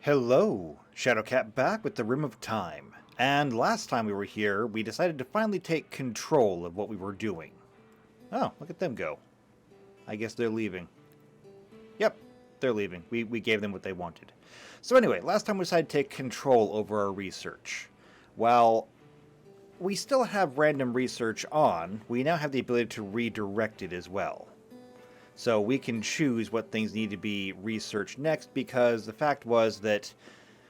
Hello, Shadowcat back with the Rim of Time. And last time we were here, we decided to finally take control of what we were doing. Oh, look at them go. I guess they're leaving. Yep, they're leaving. We gave them what they wanted. So anyway, last time we decided to take control over our research. While we still have random research on, we now have the ability to redirect it as well. So we can choose what things need to be researched next, because the fact was that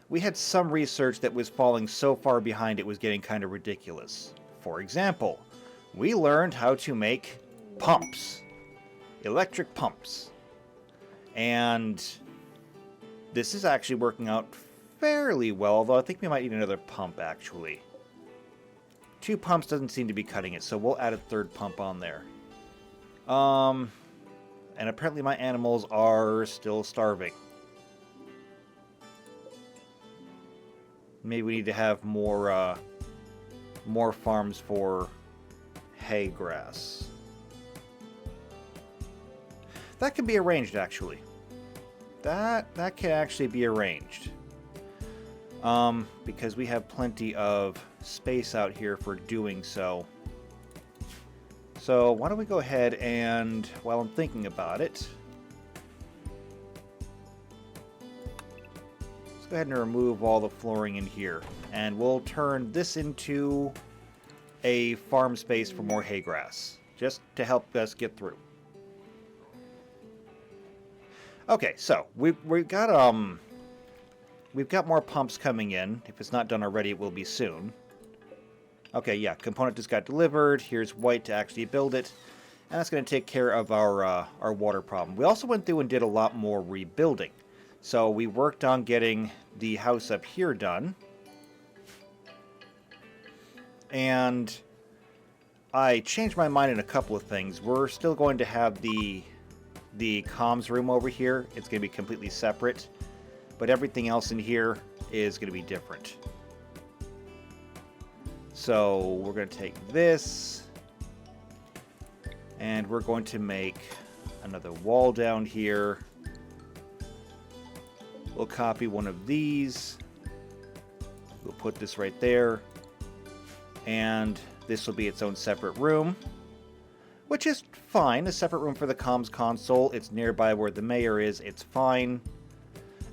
we had some research that was falling so far behind it was getting kind of ridiculous. For example, we learned how to make pumps. Electric pumps. And this is actually working out fairly well, although I think we might need another pump actually. 2 pumps doesn't seem to be cutting it, so we'll add a 3rd pump on there. And apparently my animals are still starving. Maybe we need to have more farms for hay grass. That can be arranged, actually. That can actually be arranged. Because we have plenty of space out here for doing so. So why don't we go ahead and, while I'm thinking about it, let's go ahead and remove all the flooring in here. And we'll turn this into a farm space for more hay grass, just to help us get through. Okay, so we've got more pumps coming in. If it's not done already, it will be soon. Okay, yeah, component just got delivered. Here's white to actually build it. And that's going to take care of our water problem. We also went through and did a lot more rebuilding. So we worked on getting the house up here done. And I changed my mind in a couple of things. We're still going to have the comms room over here. It's going to be completely separate. But everything else in here is going to be different. So we're going to take this, and we're going to make another wall down here. We'll copy one of these. We'll put this right there. And this will be its own separate room, which is fine. A separate room for the comms console. It's nearby where the mayor is. It's fine.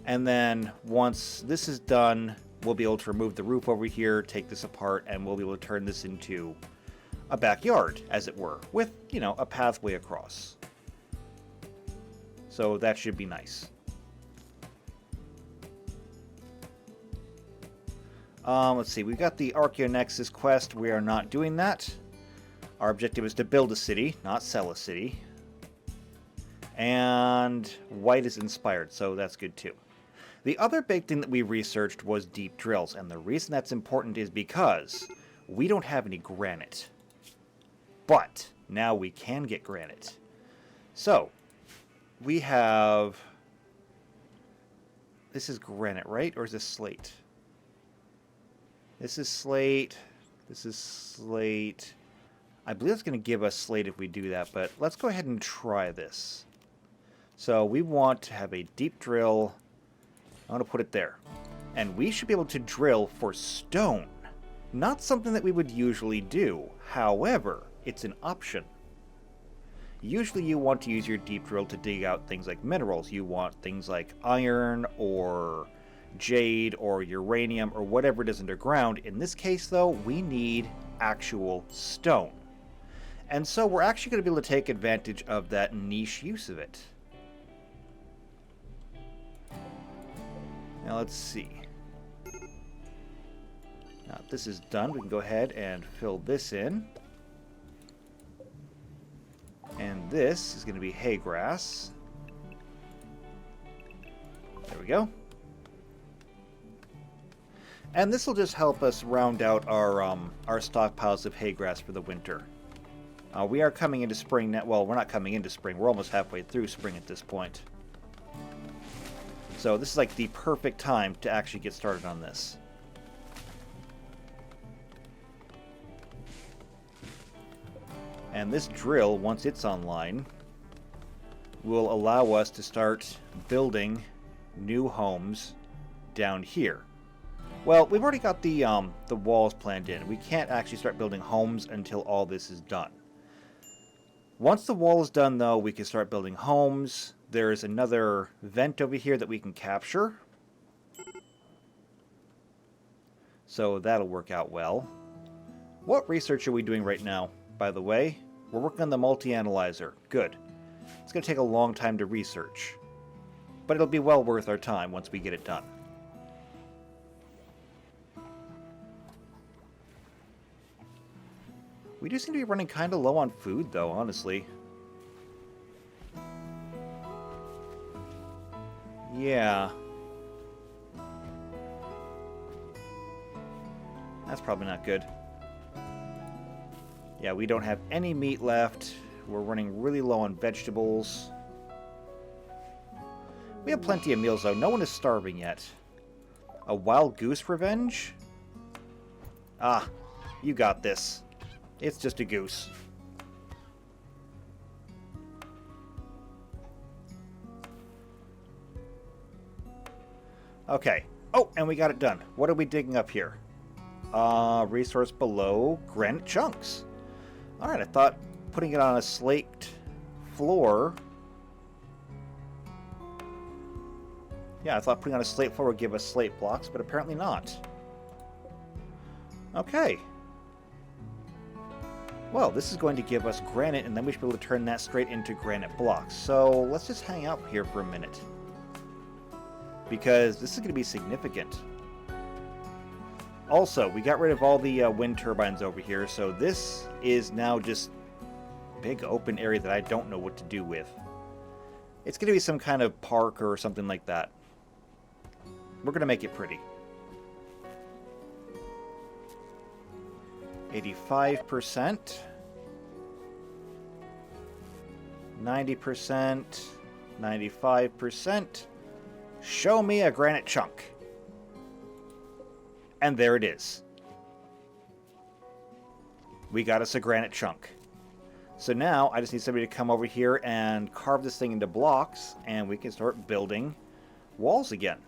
And then once this is done, we'll be able to remove the roof over here, take this apart, and we'll be able to turn this into a backyard, as it were, with, you know, a pathway across. So that should be nice. Let's see, we've got the Archaeonexus quest. We are not doing that. Our objective is to build a city, not sell a city. And white is inspired, so that's good too. The other big thing that we researched was deep drills, and the reason that's important is because we don't have any granite. But now we can get granite. So, we have... This is granite, right? Or is this slate? This is slate. This is slate. I believe it's going to give us slate if we do that, but let's go ahead and try this. So, we want to have a deep drill... I'm going to put it there. And we should be able to drill for stone. Not something that we would usually do. However, it's an option. Usually you want to use your deep drill to dig out things like minerals. You want things like iron or jade or uranium or whatever it is underground. In this case, though, we need actual stone. And so we're actually going to be able to take advantage of that niche use of it. Now let's see. Now if this is done, we can go ahead and fill this in. And this is going to be hay grass. There we go. And this will just help us round out our stockpiles of hay grass for the winter. We are coming into spring now. Well, we're not coming into spring. We're almost halfway through spring at this point. So this is like the perfect time to actually get started on this. And this drill, once it's online, will allow us to start building new homes down here. Well, we've already got the walls planned in. We can't actually start building homes until all this is done. Once the wall is done, though, we can start building homes. There's another vent over here that we can capture. So that'll work out well. What research are we doing right now, by the way? We're working on the multi-analyzer. Good. It's going to take a long time to research. But it'll be well worth our time once we get it done. We do seem to be running kind of low on food, though, honestly. Yeah. That's probably not good. Yeah, we don't have any meat left. We're running really low on vegetables. We have plenty of meals, though. No one is starving yet. A wild goose revenge? Ah, you got this. It's just a goose. Okay. Oh, and we got it done. What are we digging up here? Resource below granite chunks. Alright, I thought putting it on a slaked floor... Yeah, I thought putting on a slate floor would give us slate blocks, but apparently not. Okay. Well, this is going to give us granite, and then we should be able to turn that straight into granite blocks. So, let's just hang out here for a minute. Because this is going to be significant. Also, we got rid of all the wind turbines over here, so this is now just a big open area that I don't know what to do with. It's going to be some kind of park or something like that. We're going to make it pretty. 85%. 90%. 95%. Show me a granite chunk. And there it is. We got us a granite chunk. So now I just need somebody to come over here and carve this thing into blocks, and we can start building walls again.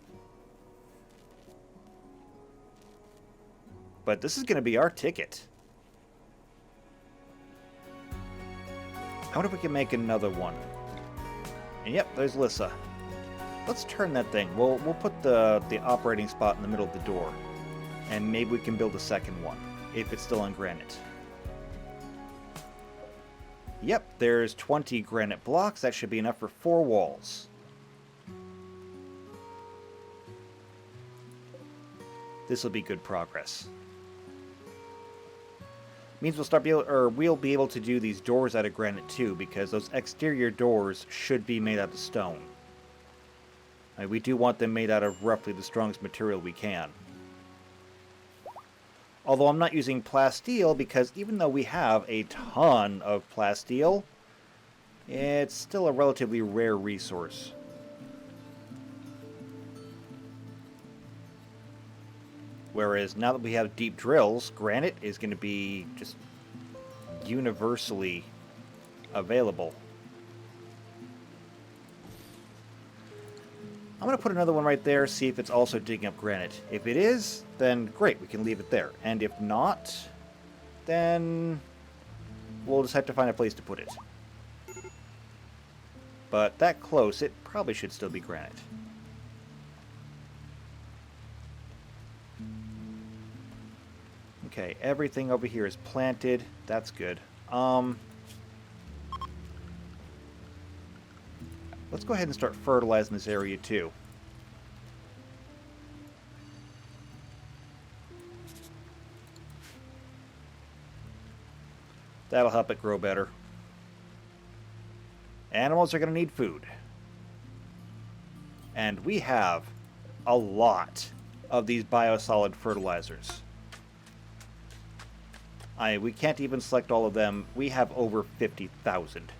But this is going to be our ticket. I wonder if we can make another one. And yep, there's Lissa. Let's turn that thing. We'll put the operating spot in the middle of the door. And maybe we can build a second one, if it's still on granite. Yep, there's 20 granite blocks. That should be enough for 4 walls. This will be good progress. Means we'll be able to do these doors out of granite too, because those exterior doors should be made out of stone. We do want them made out of roughly the strongest material we can. Although I'm not using plasteel, because even though we have a ton of plasteel, it's still a relatively rare resource. Whereas now that we have deep drills, granite is going to be just universally available. I'm going to put another one right there, see if it's also digging up granite. If it is, then great, we can leave it there. And if not, then we'll just have to find a place to put it. But that close, it probably should still be granite. Okay, everything over here is planted. That's good. Let's go ahead and start fertilizing this area too. That'll help it grow better. Animals are going to need food. And we have a lot of these biosolid fertilizers. We can't even select all of them. We have over 50,000.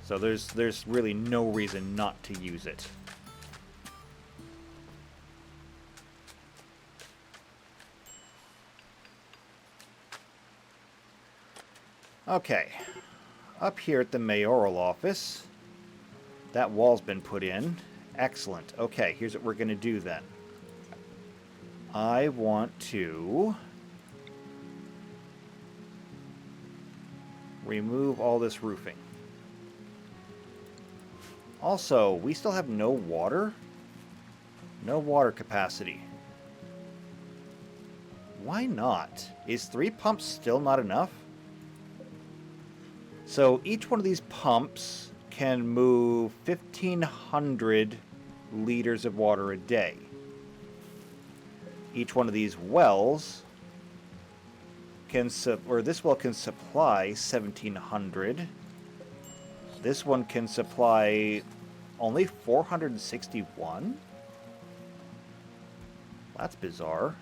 So there's really no reason not to use it. Okay. Up here at the mayoral office, That wall's been put in. Excellent. Okay, here's what we're going to do then. I want to remove all this roofing. Also, we still have no water. No water capacity. Why not? Is 3 pumps still not enough? So each one of these pumps can move 1,500 liters of water a day. Each one of these wells can this well can supply 1,700. This one can supply only 461? That's bizarre.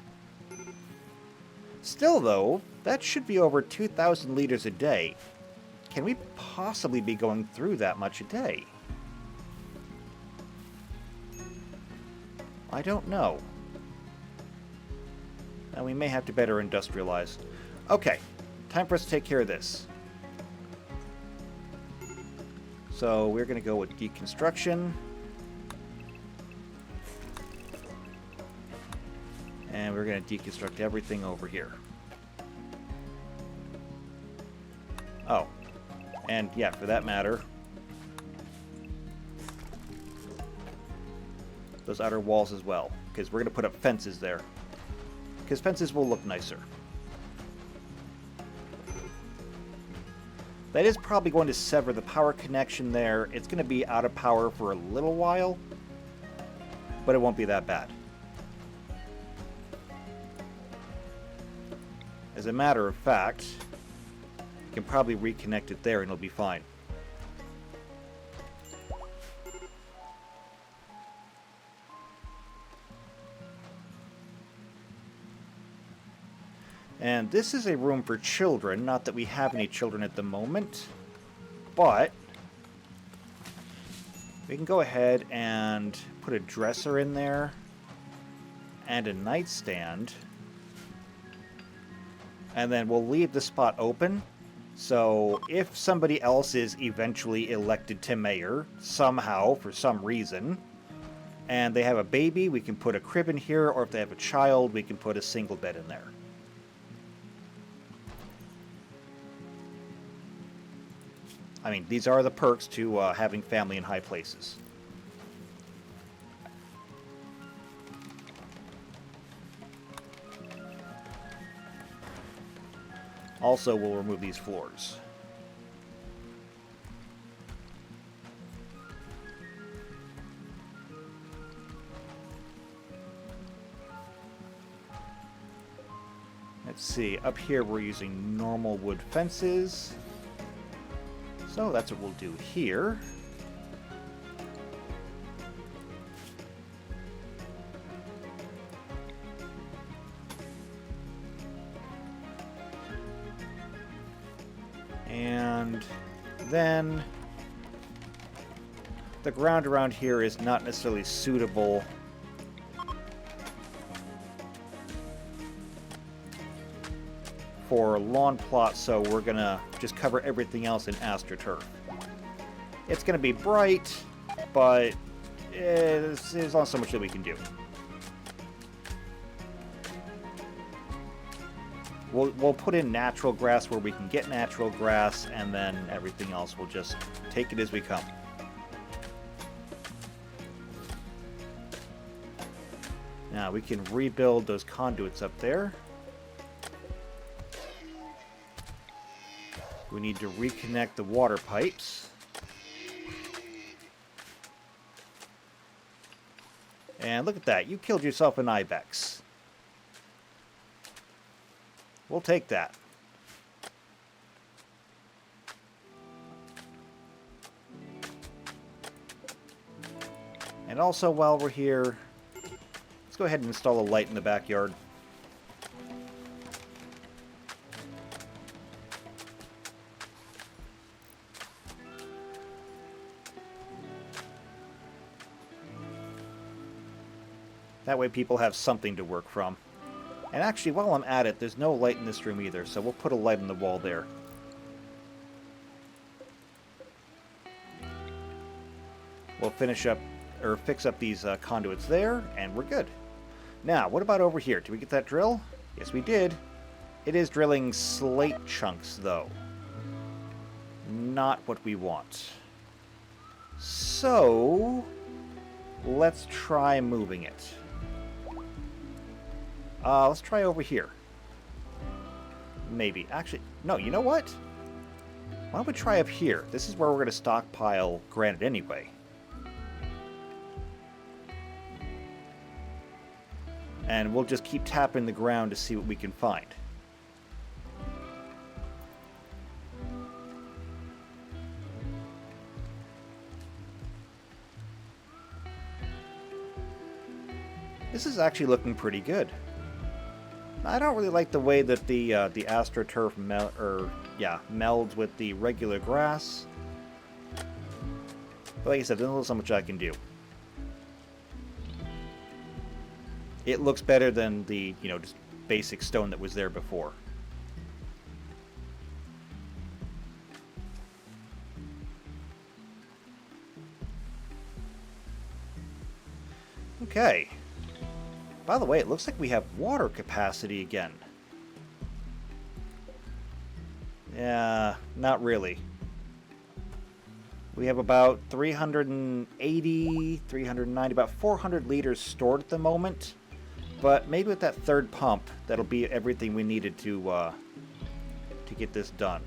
Still, though, that should be over 2,000 liters a day. Can we possibly be going through that much a day? I don't know. And we may have to better industrialize. Okay, time for us to take care of this. So we're going to go with deconstruction. And we're going to deconstruct everything over here. Oh. And yeah, for that matter, those outer walls as well. Because we're going to put up fences there. Because fences will look nicer. That is probably going to sever the power connection there. It's going to be out of power for a little while. But it won't be that bad. As a matter of fact, you can probably reconnect it there and it'll be fine. And this is a room for children. Not that we have any children at the moment, but we can go ahead and put a dresser in there and a nightstand. And then we'll leave the spot open. So if somebody else is eventually elected to mayor, somehow, for some reason, and they have a baby, we can put a crib in here, or if they have a child, we can put a single bed in there. I mean, these are the perks to having family in high places. Also, we'll remove these floors. Let's see, up here we're using normal wood fences. So that's what we'll do here. And then the ground around here is not necessarily suitable for lawn plots, so we're gonna just cover everything else in AstroTurf. It's gonna be bright, but there's not so much that we can do. We'll put in natural grass where we can get natural grass, and then everything else we'll just take it as we come. Now we can rebuild those conduits up there. We need to reconnect the water pipes. And look at that, you killed yourself an ibex. We'll take that. And also, while we're here, let's go ahead and install a light in the backyard. That way people have something to work from. And actually, while I'm at it, there's no light in this room either, so we'll put a light on the wall there. We'll finish up, or fix up these conduits there, and we're good. Now, what about over here? Did we get that drill? Yes, we did. It is drilling slate chunks, though. Not what we want. So, let's try moving it. Let's try over here. Maybe. Actually, no, you know what? Why don't we try up here? This is where we're going to stockpile granite anyway. And we'll just keep tapping the ground to see what we can find. This is actually looking pretty good. I don't really like the way that the AstroTurf melds with the regular grass. But like I said, there's only so much I can do. It looks better than the, just basic stone that was there before. Okay. By the way, it looks like we have water capacity again. Yeah, not really. We have about 380, 390, about 400 liters stored at the moment. But maybe with that third pump, that'll be everything we needed to get this done.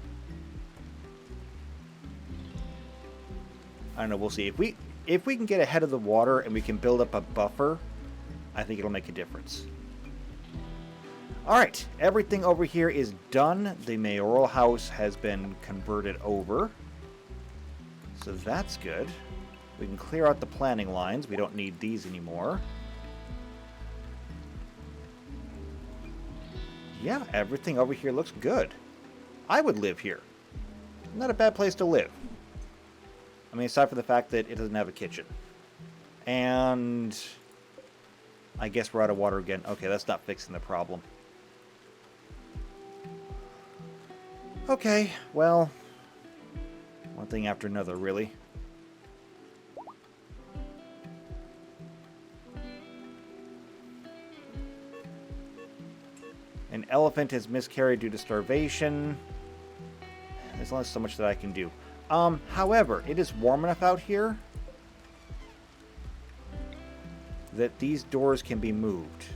I don't know, we'll see. If we can get ahead of the water and we can build up a buffer, I think it'll make a difference. Alright, everything over here is done. The mayoral house has been converted over. So that's good. We can clear out the planning lines. We don't need these anymore. Yeah, everything over here looks good. I would live here. Not a bad place to live. I mean, aside from the fact that it doesn't have a kitchen. And I guess we're out of water again. Okay, that's not fixing the problem. Okay, well, one thing after another, really. An elephant has miscarried due to starvation. There's only so much that I can do. However, it is warm enough out here that these doors can be moved.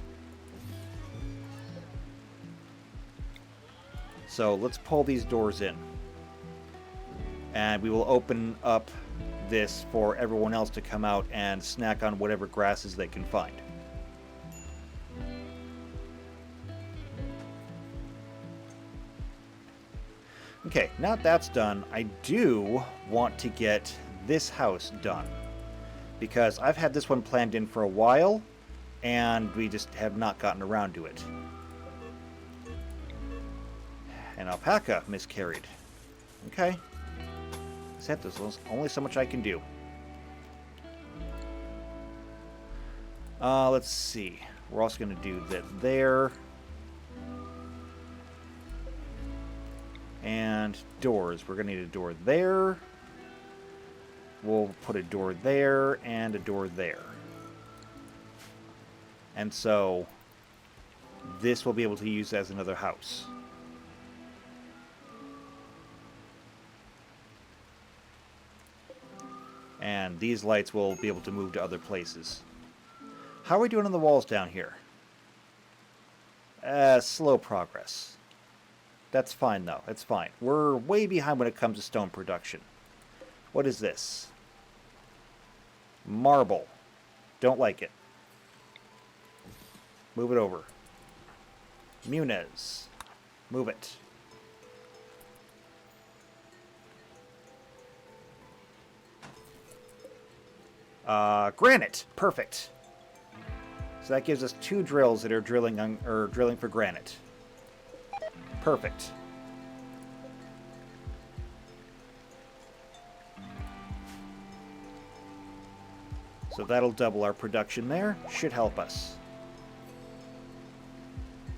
So let's pull these doors in. And we will open up this for everyone else to come out and snack on whatever grasses they can find. Okay, now that that's done, I do want to get this house done. Because I've had this one planned in for a while, and we just have not gotten around to it. An alpaca miscarried. Okay. Except there's only so much I can do. Let's see. We're also going to do that there. And doors. We're going to need a door there. We'll put a door there and a door there. And so this will be able to use as another house. And these lights will be able to move to other places. How are we doing on the walls down here? Slow progress. That's fine, though. It's fine. We're way behind when it comes to stone production. What is this? Marble. Don't like it. Move it over. Muniz. Move it. Granite. Perfect. So that gives us 2 drills that are drilling for granite. Perfect. So that'll double our production there. Should help us.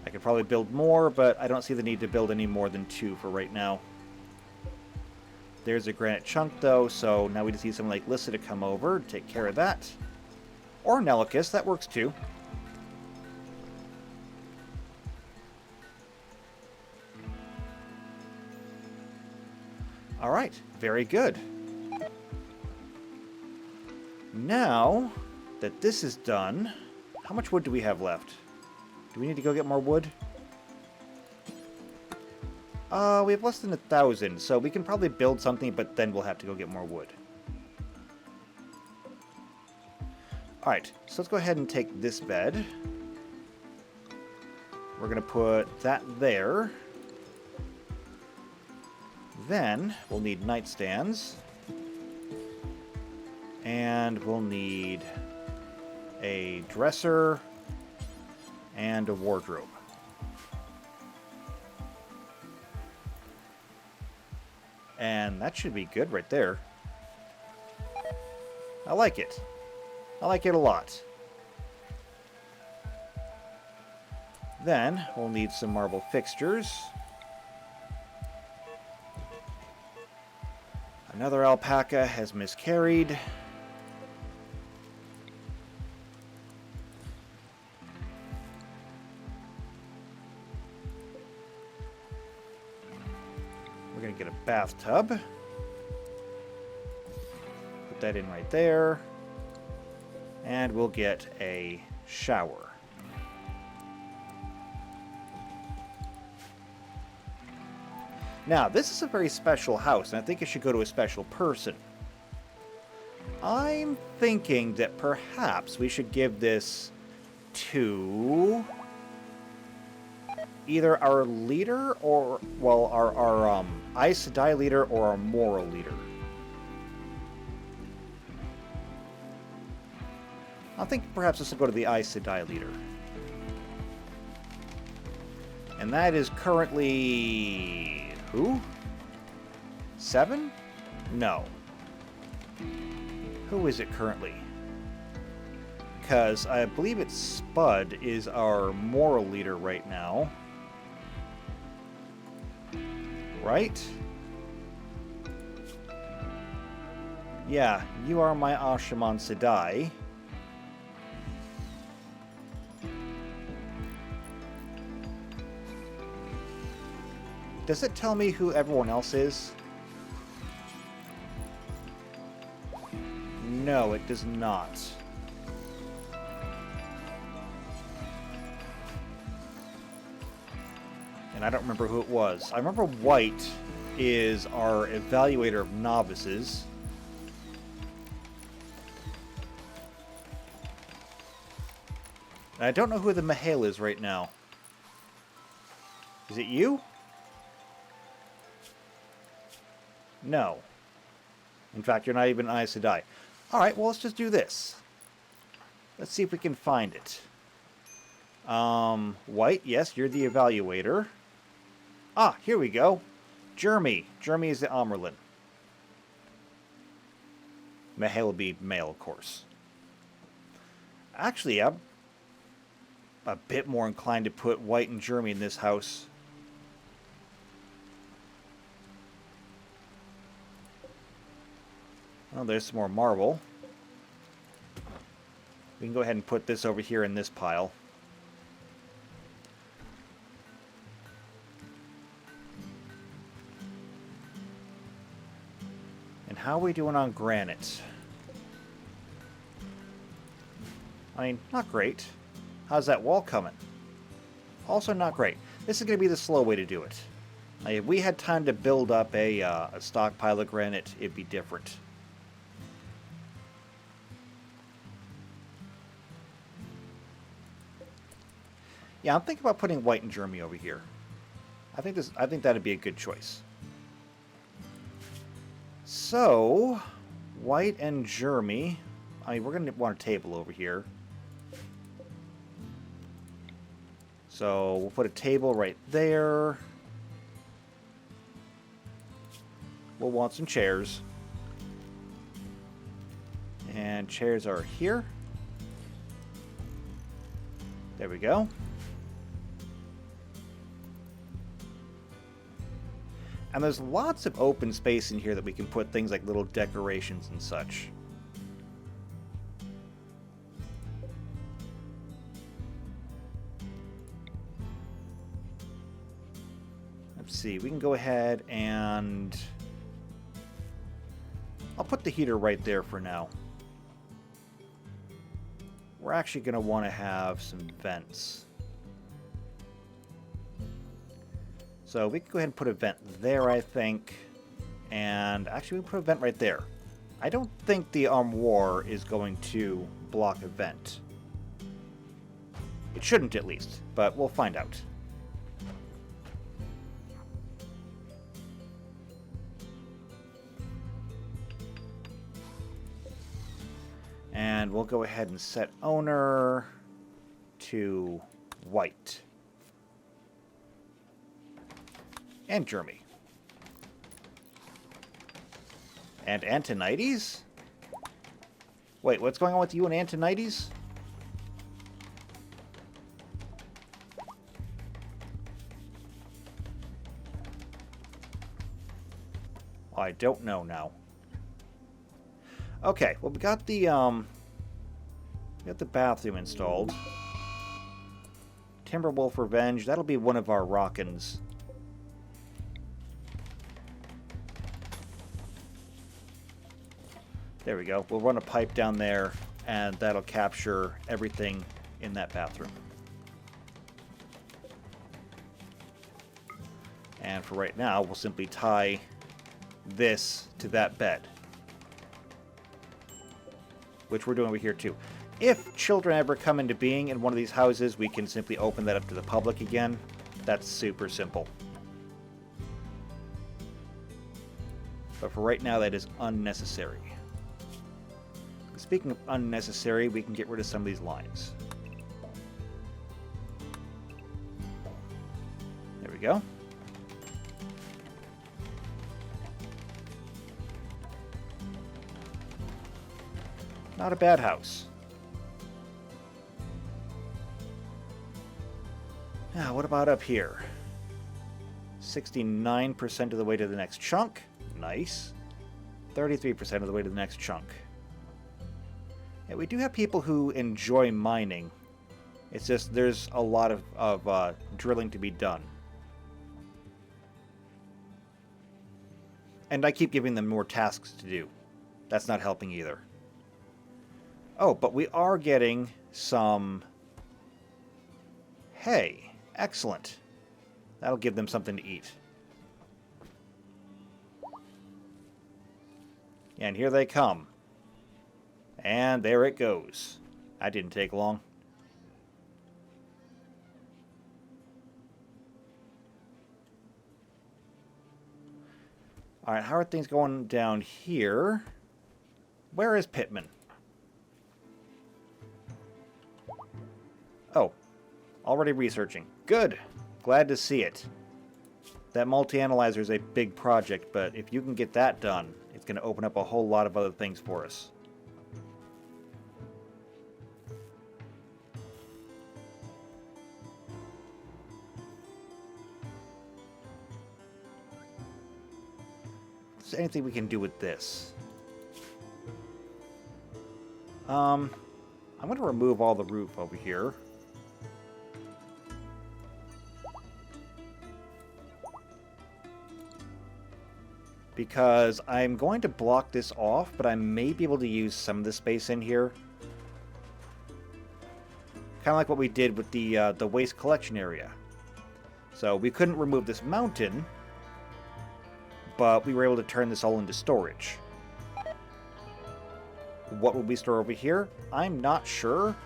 I could probably build more, but I don't see the need to build any more than 2 for right now. There's a granite chunk, though, so now we just need someone like Lissa to come over, take care of that. Or Nelicus, that works too. Alright, very good. Now that this is done, how much wood do we have left? Do we need to go get more wood? We have less than 1,000, so we can probably build something, but then we'll have to go get more wood. Alright, so let's go ahead and take this bed. We're going to put that there. Then we'll need nightstands. And we'll need a dresser and a wardrobe. And that should be good right there. I like it. I like it a lot. Then we'll need some marble fixtures. Another alpaca has miscarried. We're going to get a bathtub. Put that in right there. And we'll get a shower. Now, this is a very special house, and I think it should go to a special person. I'm thinking that perhaps we should give this to either our leader or, well, our Aes Sedai leader or our moral leader. I think perhaps this will go to the Aes Sedai leader. And that is currently... who? 7? No. Who is it currently? Because I believe it's Spud is our moral leader right now. Right? Yeah, you are my Ashaman Sedai. Does it tell me who everyone else is? No, it does not. And I don't remember who it was. I remember White is our evaluator of novices. And I don't know who the Mahale is right now. Is it you? No. In fact, you're not even Aes Sedai. Alright, well, let's just do this. Let's see if we can find it. White, yes, you're the evaluator. Ah, here we go. Jeremy. Jeremy is the Amerlin. Mahale will be male, of course. Actually, I'm a bit more inclined to put White and Jeremy in this house. Well, there's some more marble. We can go ahead and put this over here in this pile. And how are we doing on granite? I mean, not great. How's that wall coming? Also not great. This is going to be the slow way to do it. Now, if we had time to build up a stockpile of granite, it'd be different. Yeah, I'm thinking about putting White and Jeremy over here. I think that'd be a good choice. So, White and Jeremy. I mean, we're going to want a table over here. So, we'll put a table right there. We'll want some chairs. And chairs are here. There we go. And there's lots of open space in here that we can put things like little decorations and such. Let's see, we can go ahead and... I'll put the heater right there for now. We're actually going to want to have some vents. So we can go ahead and put a vent there, I think. And actually, we can put a vent right there. I don't think the armoire is going to block a vent. It shouldn't, at least, but we'll find out. And we'll go ahead and set owner to white. And Jeremy. And Antonides? Wait, what's going on with you and Antonides? I don't know now. Okay, well we got the bathroom installed. Timberwolf Revenge, that'll be one of our Rockins. There we go. We'll run a pipe down there, and that'll capture everything in that bathroom. And for right now, we'll simply tie this to that bed. Which we're doing over here too. If children ever come into being in one of these houses, we can simply open that up to the public again. That's super simple. But for right now, that is unnecessary. Speaking of unnecessary, we can get rid of some of these lines. There we go. Not a bad house. Now, what about up here? 69% of the way to the next chunk. Nice. 33% of the way to the next chunk. Yeah, we do have people who enjoy mining. It's just there's a lot of drilling to be done. And I keep giving them more tasks to do. That's not helping either. Oh, but we are getting some hay. Excellent. That'll give them something to eat. And here they come. And there it goes. That didn't take long. Alright, how are things going down here? Where is Pittman? Oh, already researching. Good. Glad to see it. That multi-analyzer is a big project, but if you can get that done, it's going to open up a whole lot of other things for us. Is there anything we can do with this? I'm going to remove all the roof over here. Because I'm going to block this off, but I may be able to use some of the space in here. Kind of like what we did with the waste collection area. So we couldn't remove this mountain, but we were able to turn this all into storage. What will we store over here? I'm not sure,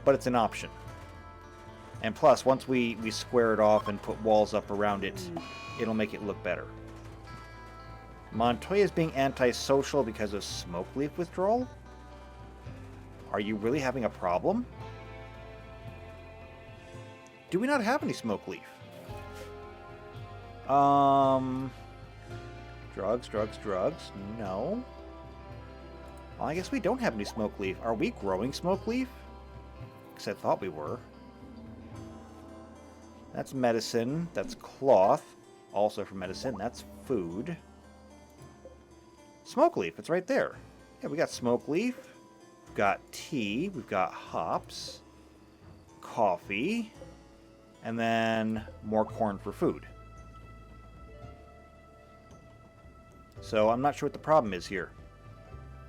but it's an option. And plus, once we square it off and put walls up around it, it'll make it look better. Montoya is being antisocial because of smoke leaf withdrawal? Are you really having a problem? Do we not have any smoke leaf? Drugs. No. Well, I guess we don't have any smoke leaf. Are we growing smoke leaf? Because I thought we were. That's medicine. That's cloth. Also for medicine, that's food. Smoke leaf, it's right there. Yeah, we got smoke leaf. We've got tea. We've got hops. Coffee. And then more corn for food. So I'm not sure what the problem is here.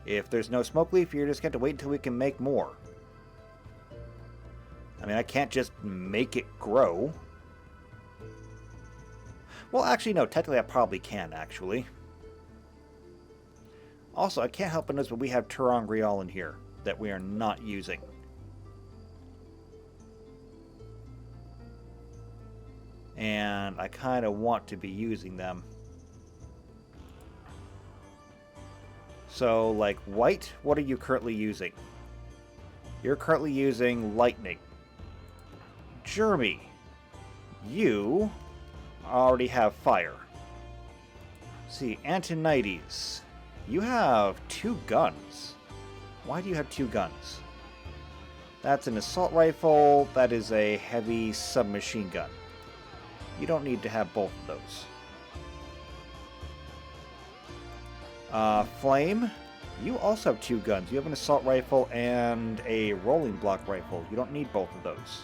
If there's no smoke leaf, you're just going to wait until we can make more. I mean, I can't just make it grow. Well, actually, no. Technically, I probably can, actually. Also, I can't help but notice, but we have terangriol in here that we are not using. And I kind of want to be using them. So, like, white, what are you currently using? You're currently using lightning. Jeremy, you already have fire. See, Antonides, you have 2 guns. Why do you have 2 guns? That's an assault rifle, that is a heavy submachine gun. You don't need to have both of those. Flame, you also have 2 guns. You have an assault rifle and a rolling block rifle. You don't need both of those.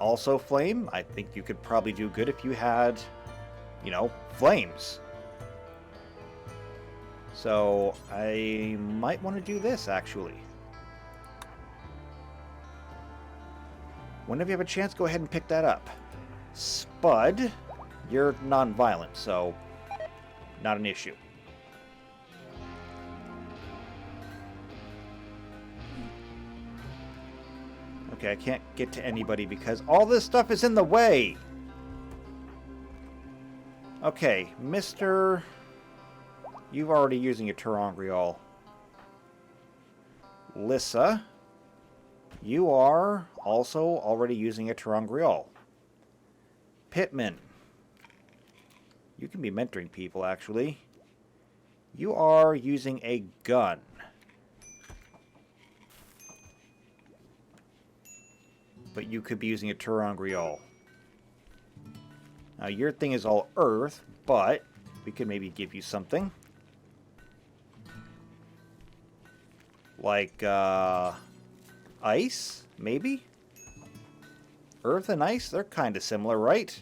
Also, Flame, I think you could probably do good if you had, you know, flames. So, I might want to do this, actually. Whenever you have a chance, go ahead and pick that up. Spud, you're non-violent, so not an issue. Okay, I can't get to anybody because all this stuff is in the way. Okay, Mr. You've already using your terangriol. Lissa, you are also already using a terangriol. Pittman, you can be mentoring people, actually. You are using a gun. But you could be using a terangriol. Now, your thing is all earth, but we could maybe give you something. Like, ice, maybe? Earth and ice, they're kind of similar, right?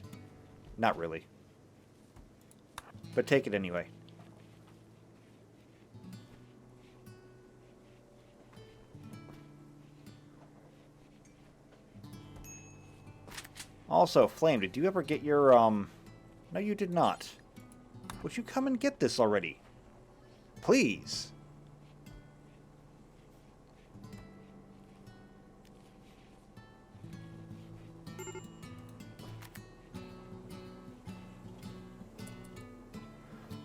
Not really. But take it anyway. Also, Flame, did you ever get your, No, you did not. Would you come and get this already? Please.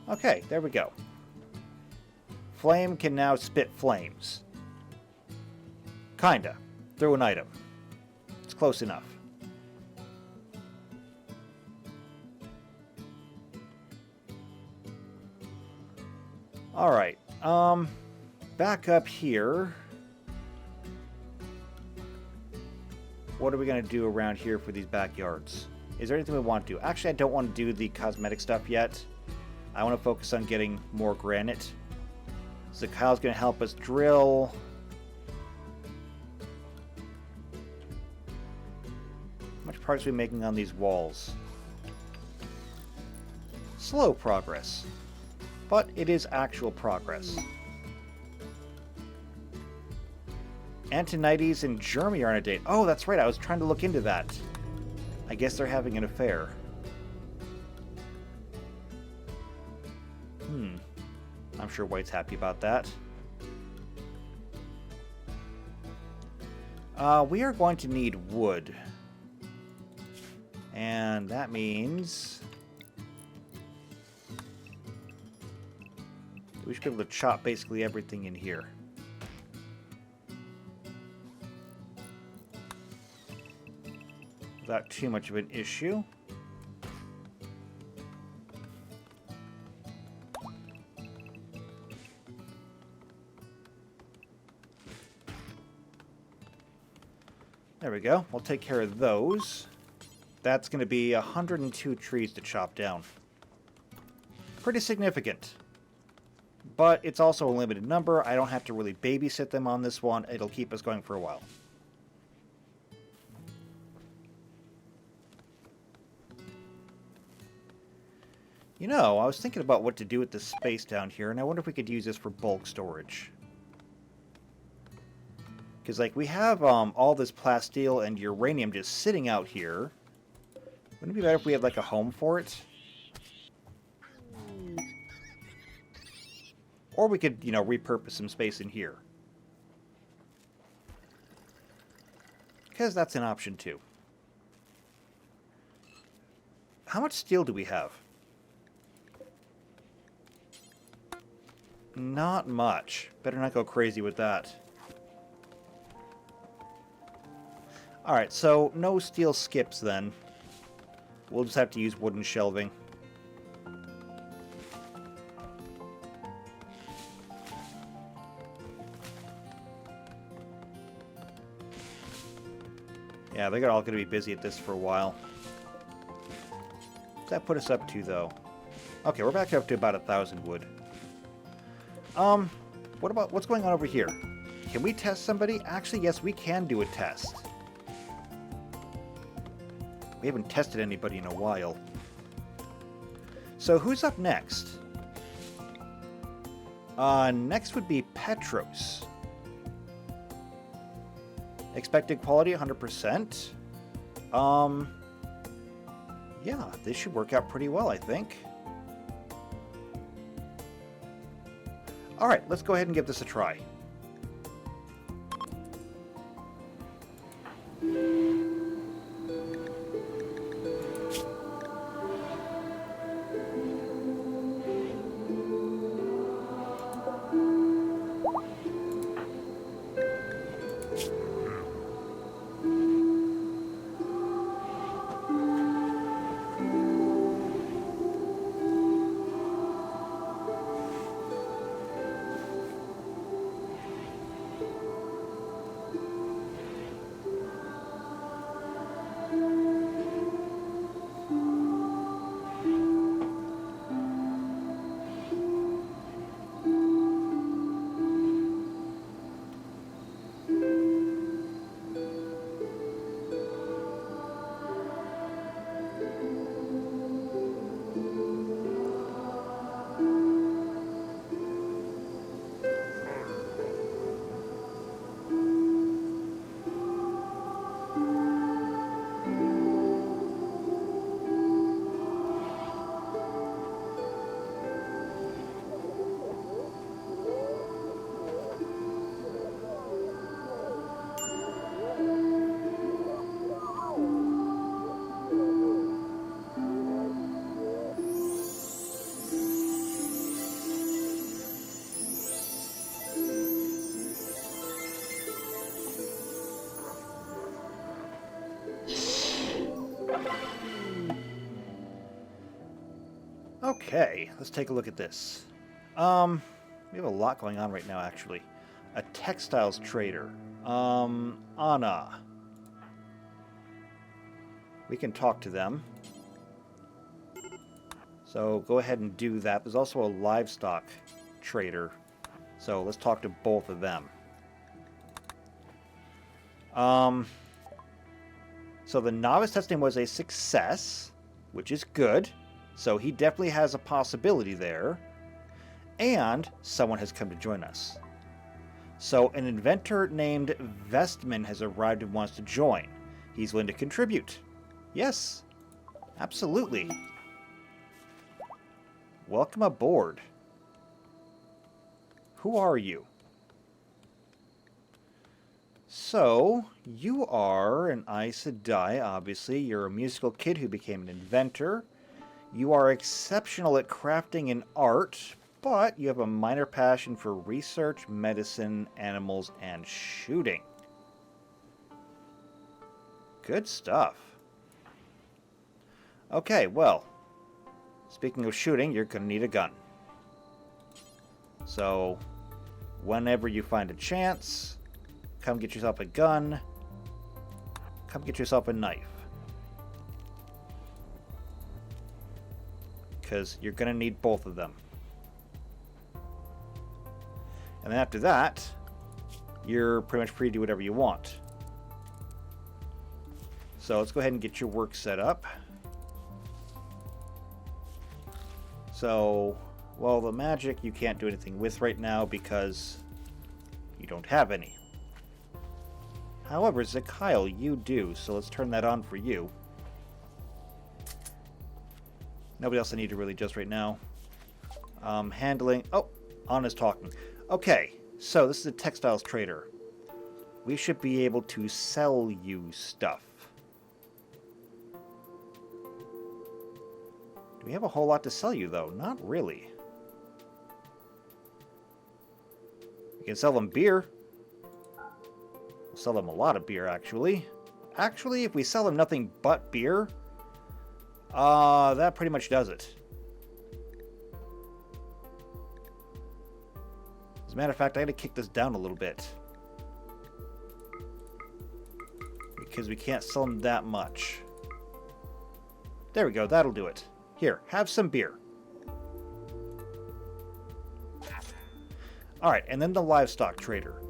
Okay, there we go. Flame can now spit flames. Kinda. Through an item. It's close enough. Alright, back up here. What are we going to do around here for these backyards? Is there anything we want to do? Actually, I don't want to do the cosmetic stuff yet. I want to focus on getting more granite. So Kyle's going to help us drill. How much progress are we making on these walls? Slow progress. But it is actual progress. Antonides and Jeremy are on a date. Oh, that's right. I was trying to look into that. I guess they're having an affair. I'm sure White's happy about that. We are going to need wood. And that means we should be able to chop basically everything in here. Without too much of an issue. There we go. We'll take care of those. That's going to be 102 trees to chop down. Pretty significant. But it's also a limited number. I don't have to really babysit them on this one. It'll keep us going for a while. You know, I was thinking about what to do with this space down here, and I wonder if we could use this for bulk storage. Because, like, we have all this plasteel and uranium just sitting out here. Wouldn't it be better if we had, like, a home for it? Or we could, you know, repurpose some space in here. Because that's an option, too. How much steel do we have? Not much. Better not go crazy with that. Alright, so no steel skips then. We'll just have to use wooden shelving. Yeah, they're all going to be busy at this for a while. What's that put us up to, though? Okay, we're back up to about 1,000 wood. What's going on over here? Can we test somebody? Actually, yes, we can do a test. We haven't tested anybody in a while. So who's up next? Next would be Petros. Expected quality 100%. Yeah, this should work out pretty well, I think. Alright, let's go ahead and give this a try. Okay, let's take a look at this. We have a lot going on right now, actually. A textiles trader. Anna. We can talk to them. So go ahead and do that. There's also a livestock trader. So let's talk to both of them. So the novice testing was a success, which is good. So he definitely has a possibility there. And someone has come to join us. So an inventor named Vestman has arrived and wants to join. He's willing to contribute. Yes, absolutely. Welcome aboard. Who are you? So, you are an Aes Sedai, obviously. You're a musical kid who became an inventor. You are exceptional at crafting and art, but you have a minor passion for research, medicine, animals, and shooting. Good stuff. Okay, well, speaking of shooting, you're going to need a gun. So, whenever you find a chance, come get yourself a gun. Come get yourself a knife. because you're going to need both of them. And then after that, you're pretty much free to do whatever you want. So let's go ahead and get your work set up. So, well, the magic you can't do anything with right now because you don't have any. However, Zakyle, you do, so let's turn that on for you. Nobody else I need to really just right now. Handling... Oh, Anna's talking. Okay, so this is a textiles trader. We should be able to sell you stuff. Do we have a whole lot to sell you, though? Not really. We can sell them beer. We'll sell them a lot of beer, actually. Actually, if we sell them nothing but beer, that pretty much does it. As a matter of fact, I gotta kick this down a little bit. Because we can't sell them that much. There we go, that'll do it. Here, have some beer. Alright, and then the livestock trader.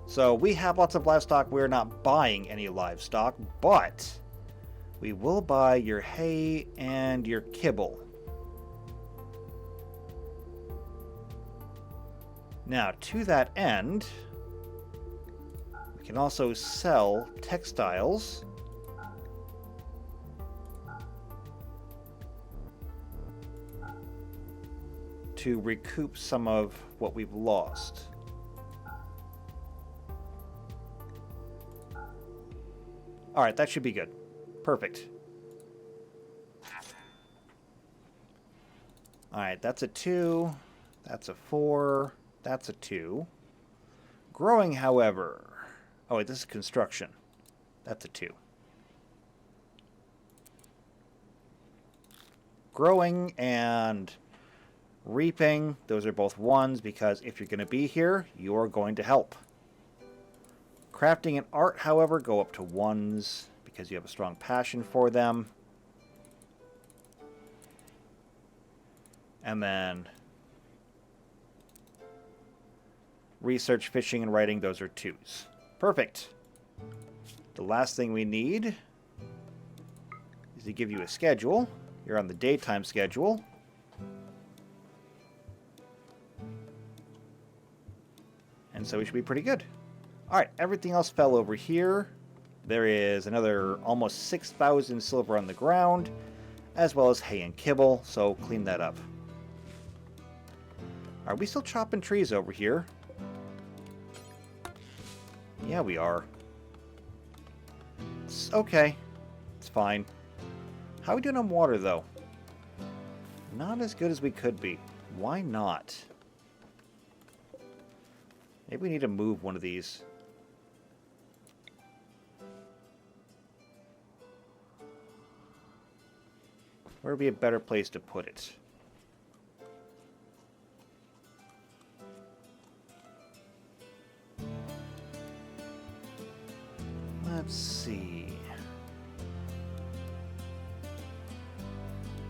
So we have lots of livestock. We're not buying any livestock, but we will buy your hay and your kibble. Now, to that end, we can also sell textiles. To recoup some of what we've lost. Alright, that should be good. Perfect. Alright, that's a 2. That's a 4. That's a 2. Growing, however... Oh, wait, this is construction. That's a 2. Growing and... reaping, those are both 1s because if you're going to be here, you're going to help. Crafting and art, however, go up to 1s because you have a strong passion for them. And then research, fishing, and writing, those are 2s. Perfect. The last thing we need is to give you a schedule. You're on the daytime schedule. And so we should be pretty good. Alright, everything else fell over here. There is another almost 6,000 silver on the ground, as well as hay and kibble, so clean that up. Are we still chopping trees over here? Yeah, we are. It's okay. It's fine. How are we doing on water, though? Not as good as we could be. Why not? Maybe we need to move one of these. Where would be a better place to put it? Let's see.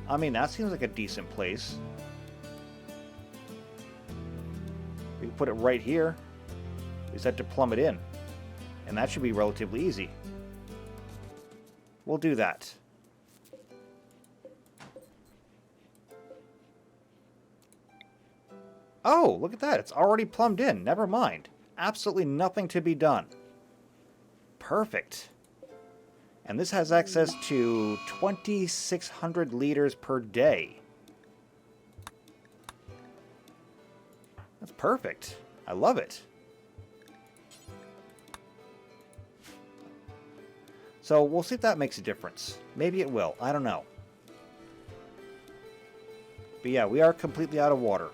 I mean, that seems like a decent place. We can put it right here. We just have to plumb it in. And that should be relatively easy. We'll do that. Oh, look at that. It's already plumbed in. Never mind. Absolutely nothing to be done. Perfect. And this has access to 2,600 liters per day. That's perfect. I love it. So we'll see if that makes a difference. Maybe it will. I don't know. But yeah, we are completely out of water.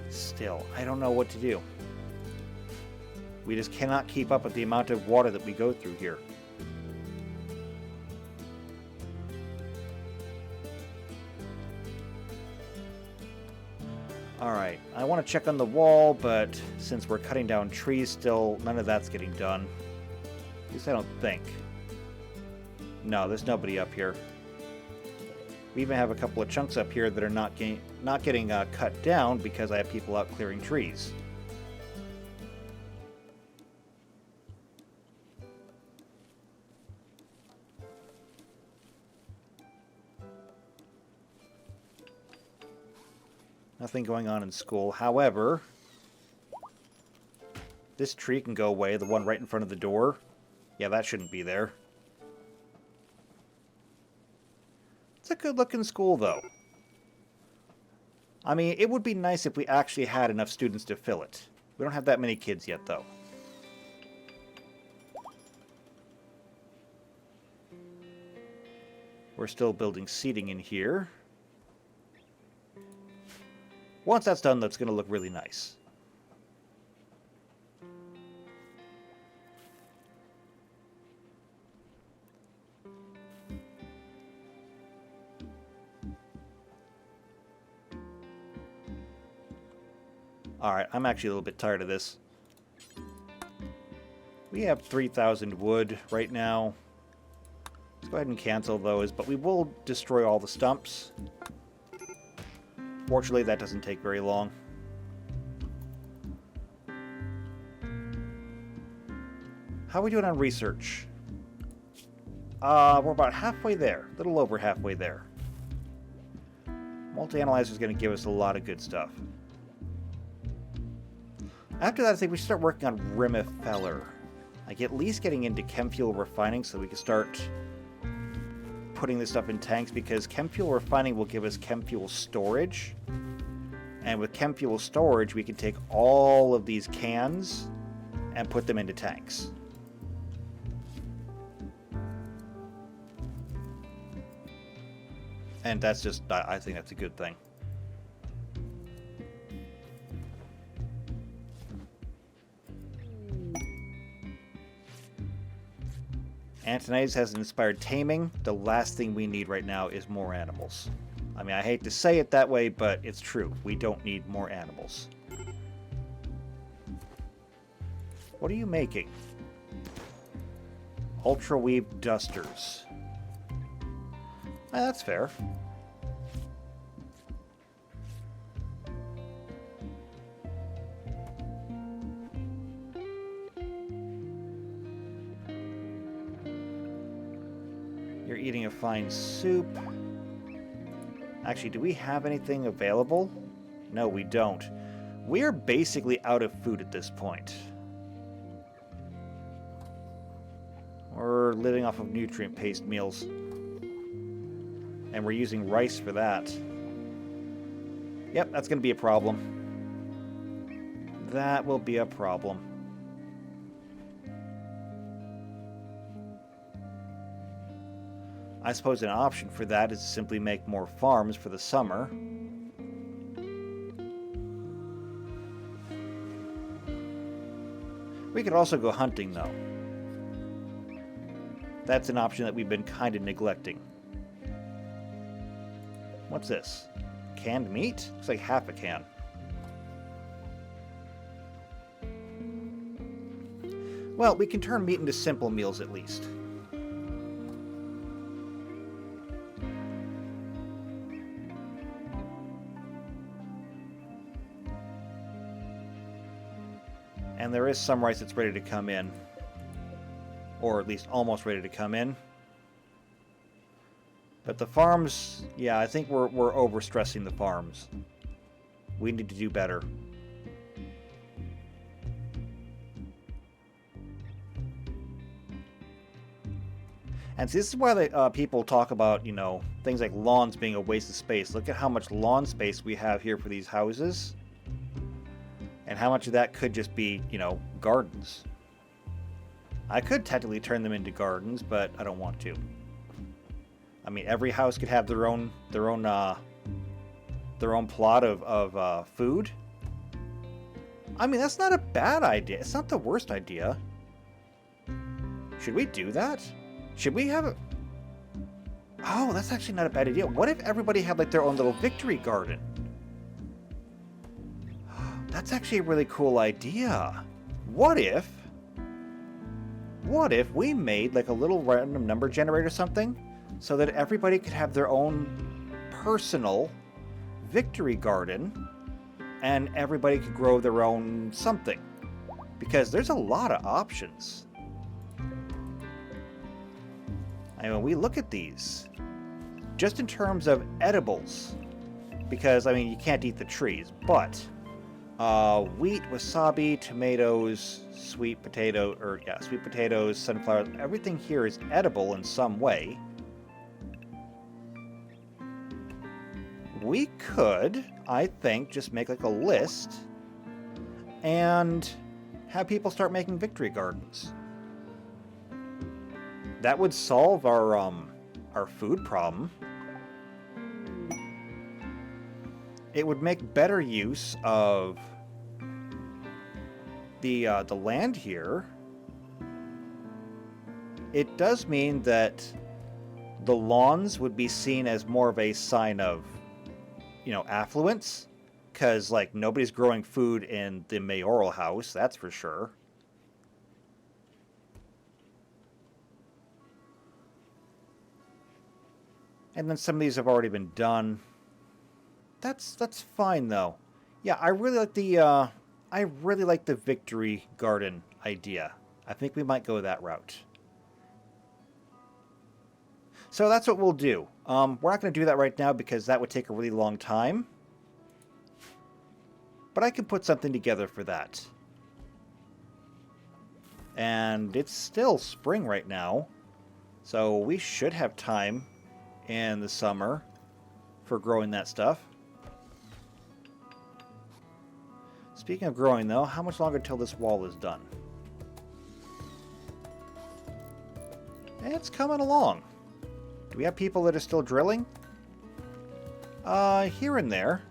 Still, I don't know what to do. We just cannot keep up with the amount of water that we go through here. Alright, I want to check on the wall, but since we're cutting down trees still, none of that's getting done. least I don't think. No, there's nobody up here. We even have a couple of chunks up here that are not getting cut down because I have people out clearing trees. Nothing going on in school. However, this tree can go away, the one right in front of the door. Yeah, that shouldn't be there. It's a good-looking school, though. I mean, it would be nice if we actually had enough students to fill it. We don't have that many kids yet, though. We're still building seating in here. Once that's done, that's going to look really nice. Alright, I'm actually a little bit tired of this. We have 3,000 wood right now. Let's go ahead and cancel those, but we will destroy all the stumps. Fortunately, that doesn't take very long. How are we doing on research? We're about halfway there. A little over halfway there. Multi-analyzer is going to give us a lot of good stuff. After that, I think we should start working on Rimifeller. Like, at least getting into chem fuel refining so we can start putting this stuff in tanks, because chem fuel refining will give us chem fuel storage. And with chem fuel storage, we can take all of these cans and put them into tanks. And that's just, I think that's a good thing. Antonides has inspired taming. The last thing we need right now is more animals. I mean, I hate to say it that way, but it's true. We don't need more animals. What are you making? Ultra Weave Dusters. That's fair. You're eating a fine soup. Actually, do we have anything available? No, we don't. We're basically out of food at this point. We're living off of nutrient-paced meals. And we're using rice for that. Yep, that's going to be a problem. That will be a problem. I suppose an option for that is to simply make more farms for the summer. We could also go hunting, though. That's an option that we've been kind of neglecting. What's this? Canned meat? Looks like half a can. Well, we can turn meat into simple meals at least. And there is some rice that's ready to come in. Or at least almost ready to come in. But the farms, yeah, I think we're overstressing the farms. We need to do better. And see, this is why people talk about, you know, things like lawns being a waste of space. Look at how much lawn space we have here for these houses. And how much of that could just be, you know, gardens. I could technically turn them into gardens, but I don't want to. I mean, every house could have their own plot of food. I mean, that's not a bad idea. It's not the worst idea. Should we do that? Should we have a... Oh, that's actually not a bad idea. What if everybody had like their own little victory garden? That's actually a really cool idea. What if What if we made like a little random number generator or something so that everybody could have their own personal victory garden and everybody could grow their own something? Because there's a lot of options. I mean, we look at these just in terms of edibles, because I mean, you can't eat the trees, but wheat, wasabi, tomatoes, sweet potatoes, sunflowers, everything here is edible in some way. We could, I think, just make like a list and have people start making victory gardens. That would solve our food problem. It would make better use of the land here. It does mean that the lawns would be seen as more of a sign of, you know, affluence, because like nobody's growing food in the mayoral house, that's for sure. And then some of these have already been done. That's fine though. Yeah, I really like the victory garden idea. I think we might go that route. So that's what we'll do. We're not going to do that right now because that would take a really long time. But I can put something together for that. And it's still spring right now, so we should have time in the summer for growing that stuff. Speaking of growing, though, how much longer till this wall is done? It's coming along. Do we have people that are still drilling? Here and there.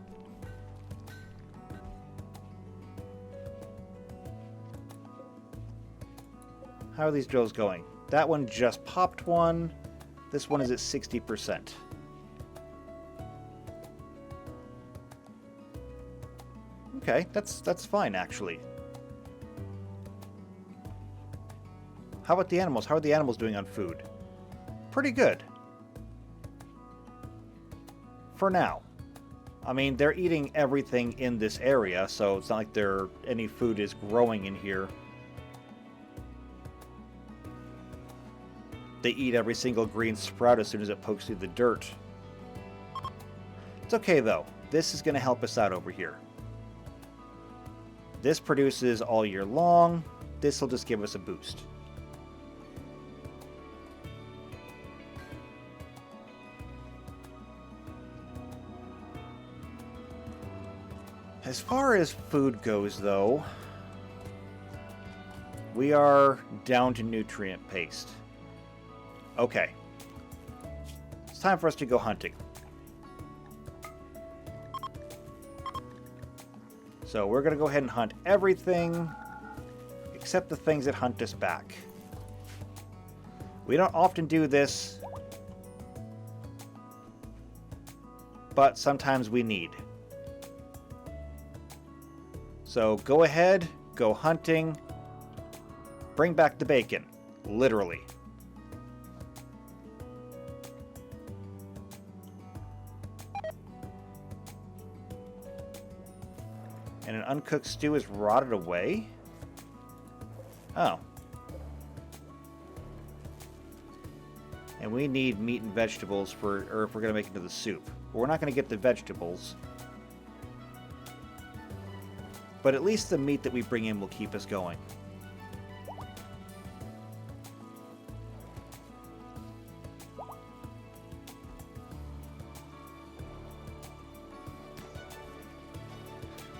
How are these drills going? That one just popped one. This one is at 60%. Okay, that's fine actually. How about the animals? How are the animals doing on food? Pretty good. For now. I mean, they're eating everything in this area, so it's not like any food is growing in here. They eat every single green sprout as soon as it pokes through the dirt. It's okay though. This is going to help us out over here. This produces all year long. This will just give us a boost. As far as food goes though, we are down to nutrient paste. Okay. It's time for us to go hunting. So we're going to go ahead and hunt everything except the things that hunt us back. We don't often do this, but sometimes we need. So go ahead, go hunting, bring back the bacon, literally. And an uncooked stew is rotted away? Oh. And we need meat and vegetables if we're going to make it into the soup. But we're not going to get the vegetables. But at least the meat that we bring in will keep us going.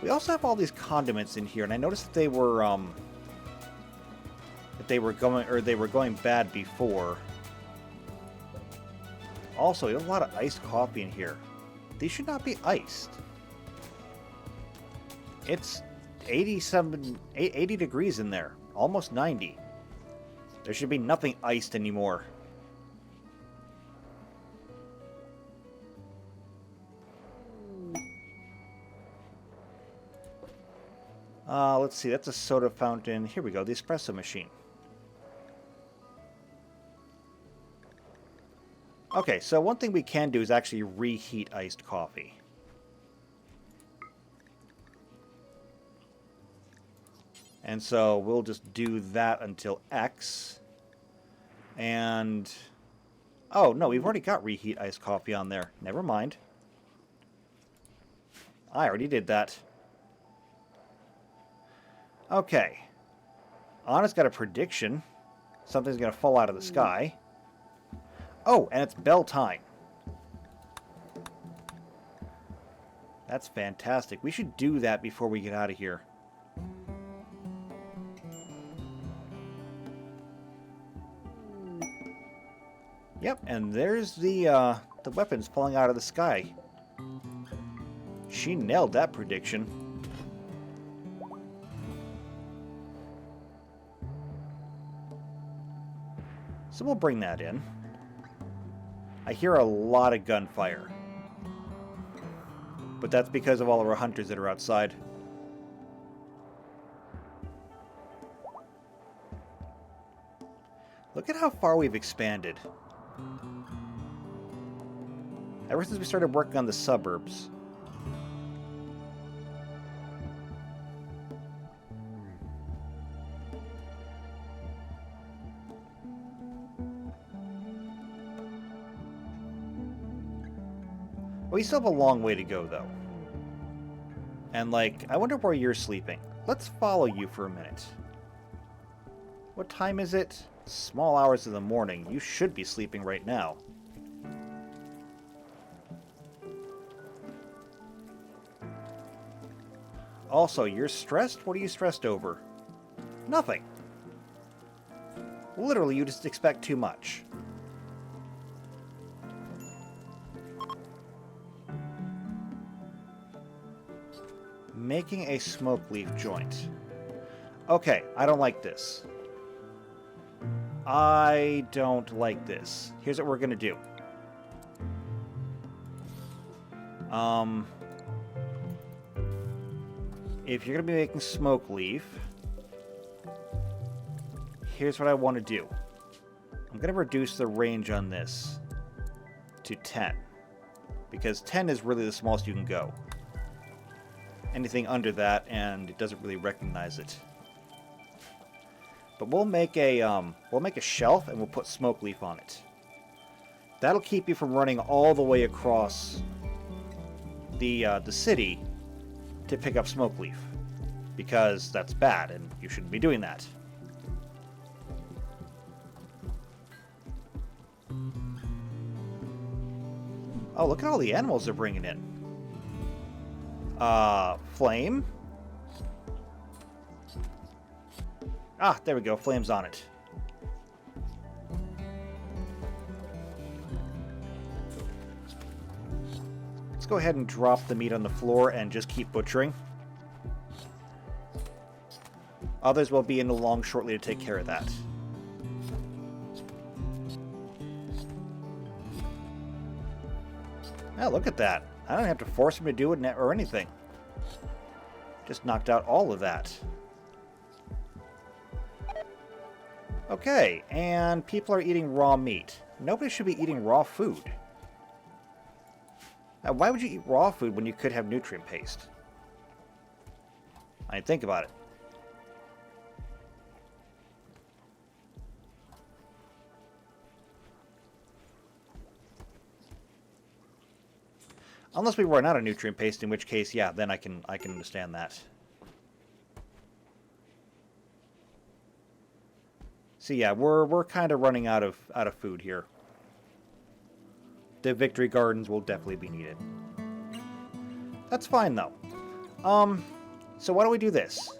We also have all these condiments in here, and I noticed that they were going bad before. Also, we have a lot of iced coffee in here. These should not be iced. It's 80 degrees in there, almost 90. There should be nothing iced anymore. Let's see, that's a soda fountain. Here we go, the espresso machine. Okay, so one thing we can do is actually reheat iced coffee. And so we'll just do that until X. And... oh, no, we've already got reheat iced coffee on there. Never mind. I already did that. Okay. Anna's got a prediction. Something's going to fall out of the sky. Oh, and it's bell time. That's fantastic. We should do that before we get out of here. Yep, and there's the weapons falling out of the sky. She nailed that prediction. So we'll bring that in. I hear a lot of gunfire. But that's because of all of our hunters that are outside. Look at how far we've expanded. Ever since we started working on the suburbs. We still have a long way to go, though. And, like, I wonder where you're sleeping. Let's follow you for a minute. What time is it? Small hours of the morning. You should be sleeping right now. Also, you're stressed? What are you stressed over? Nothing. Literally, you just expect too much. Making a smoke leaf joint. Okay, I don't like this. I don't like this. Here's what we're gonna do. If you're gonna be making smoke leaf, here's what I want to do. I'm gonna reduce the range on this to 10. Because 10 is really the smallest you can go. Anything under that, and it doesn't really recognize it. But we'll make a shelf, and we'll put smoke leaf on it. That'll keep you from running all the way across the city to pick up smoke leaf, because that's bad, and you shouldn't be doing that. Oh, look at all the animals they're bringing in. Flame? Ah, there we go. Flame's on it. Let's go ahead and drop the meat on the floor and just keep butchering. Others will be in along shortly to take care of that. Oh, look at that. I don't have to force him to do it or anything. Just knocked out all of that. Okay, and people are eating raw meat. Nobody should be eating raw food. Now, why would you eat raw food when you could have nutrient paste? I mean, think about it. Unless we run out of nutrient paste, in which case, yeah, then I can understand that. So yeah, we're kind of running out of food here. The victory gardens will definitely be needed. That's fine though. So why don't we do this?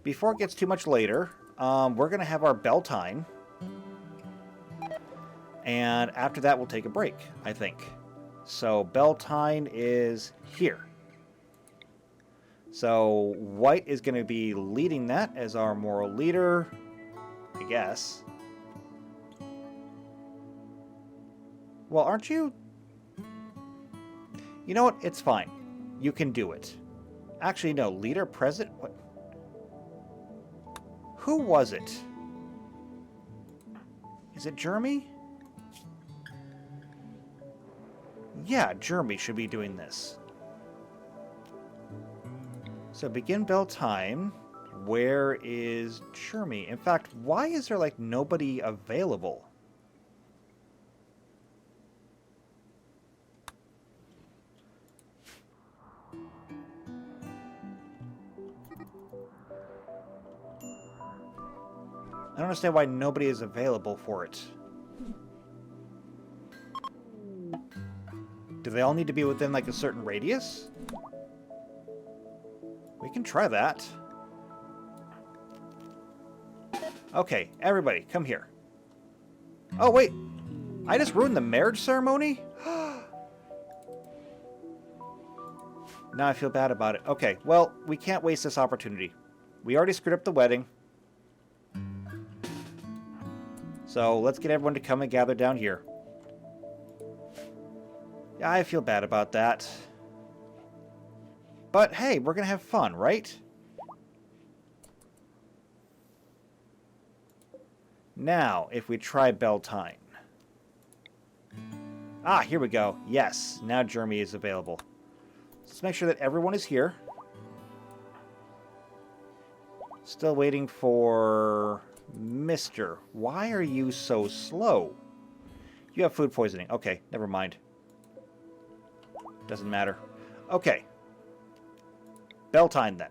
Before it gets too much later, we're gonna have our bell time. And after that, we'll take a break, I think. So Beltane is here. So White is going to be leading that as our moral leader, I guess. Well, aren't you? You know what? It's fine. You can do it. Actually, no. Leader, president? What? Who was it? Is it Jeremy? Yeah, Jeremy should be doing this. So begin bell time. Where is Jeremy? In fact, why is there like nobody available? I don't understand why nobody is available for it. Do they all need to be within like a certain radius? We can try that. Okay, everybody, come here. Oh, wait. I just ruined the marriage ceremony? Now I feel bad about it. Okay, well, we can't waste this opportunity. We already screwed up the wedding. So let's get everyone to come and gather down here. Yeah, I feel bad about that. But hey, we're going to have fun, right? Now, if we try Beltane. Ah, here we go. Yes, now Jeremy is available. Let's make sure that everyone is here. Still waiting for Mr. Why are you so slow? You have food poisoning. Okay, never mind. Doesn't matter. Okay. Beltane then.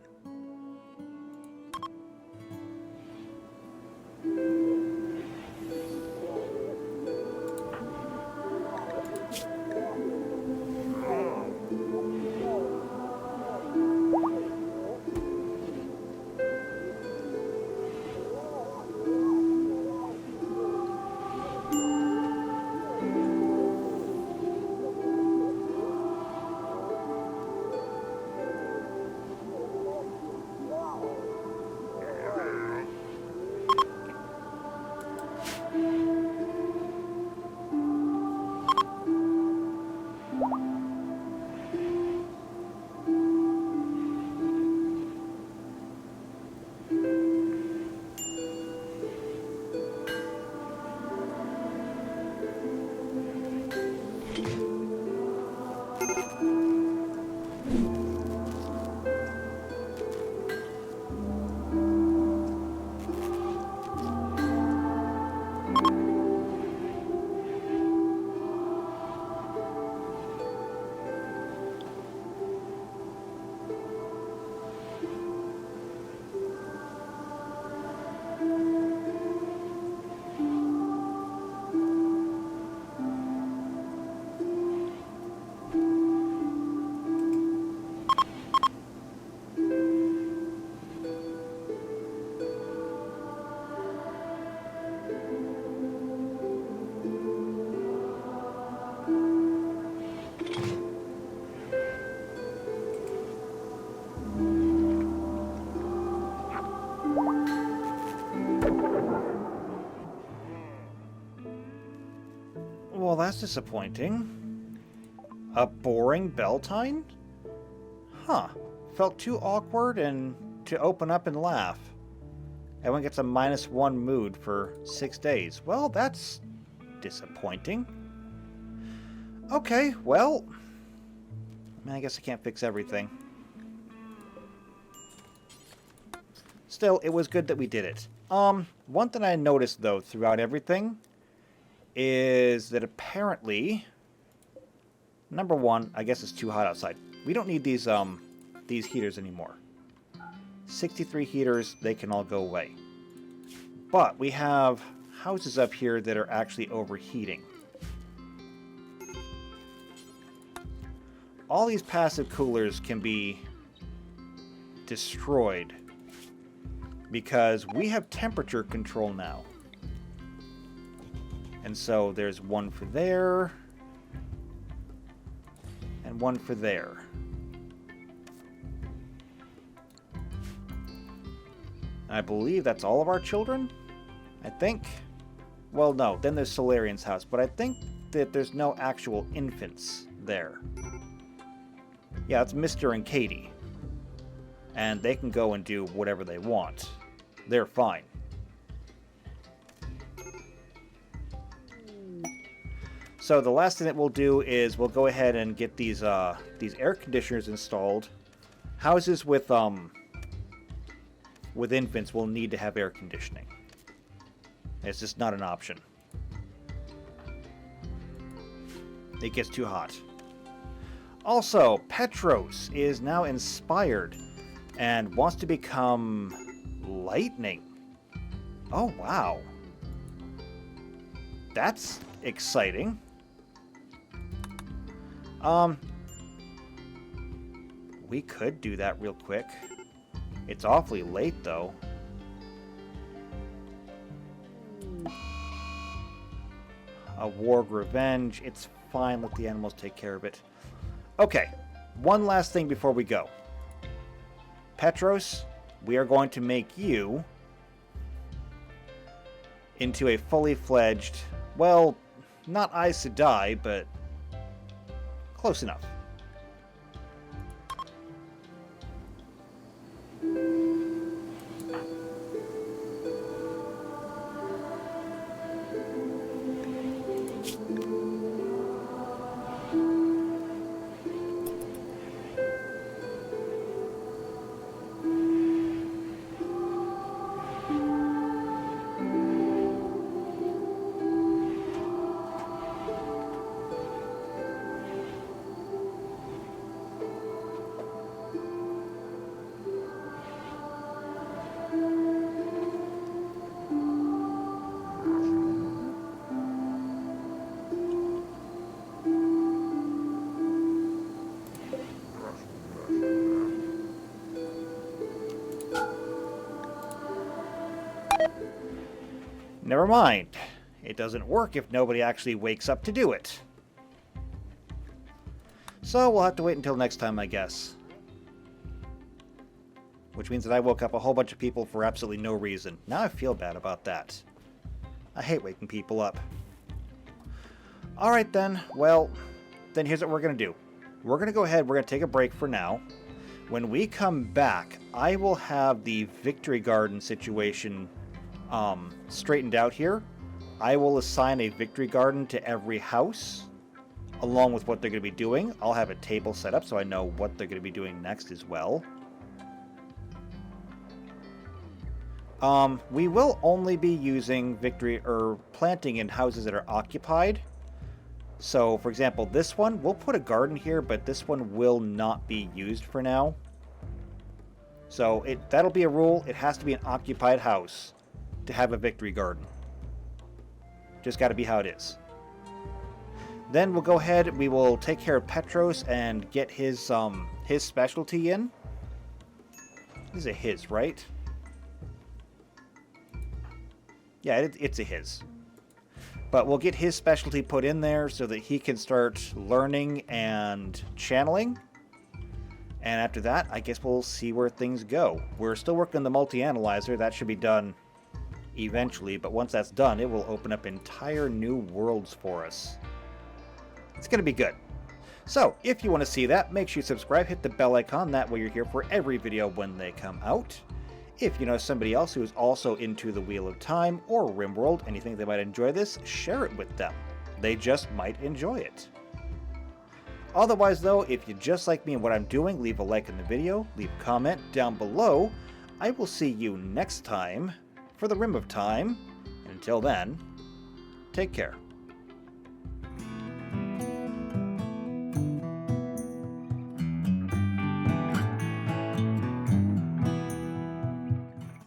Well, that's disappointing. A boring Beltane? Huh. Felt too awkward and to open up and laugh. Everyone gets a -1 mood for 6 days. Well, that's disappointing. Okay, well, I guess I can't fix everything. Still, it was good that we did it. One thing I noticed, though, throughout everything is that apparently, number one, I guess it's too hot outside. We don't need these heaters anymore. 63 heaters, they can all go away. But we have houses up here that are actually overheating. All these passive coolers can be destroyed because we have temperature control now. And so there's one for there and one for there. I believe that's all of our children, I think. Well, no, then there's Solarian's house, but I think that there's no actual infants there. Yeah, it's Mr. and Katie. And they can go and do whatever they want. They're fine. So the last thing that we'll do is we'll go ahead and get these air conditioners installed. Houses with infants will need to have air conditioning. It's just not an option. It gets too hot. Also, Petros is now inspired and wants to become lightning. Oh, wow. That's exciting. We could do that real quick. It's awfully late, though. A warg revenge. It's fine. Let the animals take care of it. Okay. One last thing before we go. Petros, we are going to make you into a fully fledged, well, not Aes Sedai, but close enough. Never mind. It doesn't work if nobody actually wakes up to do it. So we'll have to wait until next time, I guess. Which means that I woke up a whole bunch of people for absolutely no reason. Now I feel bad about that. I hate waking people up. Alright then. Well, then here's what we're going to do. We're going to go ahead, we're going to take a break for now. When we come back, I will have the Victory Garden situation straightened out here. I will assign a Victory Garden to every house, along with what they're going to be doing. I'll have a table set up so I know what they're going to be doing next as well. We will only be using victory or planting in houses that are occupied. So, for example, this one, we'll put a garden here, but this one will not be used for now. So that'll be a rule. It has to be an occupied house to have a victory garden. Just got to be how it is. Then we'll go ahead, we will take care of Petros and get his specialty in. This is a his, right? Yeah, it's a his. But we'll get his specialty put in there so that he can start learning and channeling. And after that, I guess we'll see where things go. We're still working on the multi-analyzer. That should be done eventually, but once that's done, it will open up entire new worlds for us. It's going to be good. So, if you want to see that, make sure you subscribe, hit the bell icon, that way you're here for every video when they come out. If you know somebody else who is also into the Wheel of Time or RimWorld and you think they might enjoy this, share it with them. They just might enjoy it. Otherwise though, if you just like me and what I'm doing, leave a like in the video, leave a comment down below. I will see you next time for the Rim of Time, and until then, take care.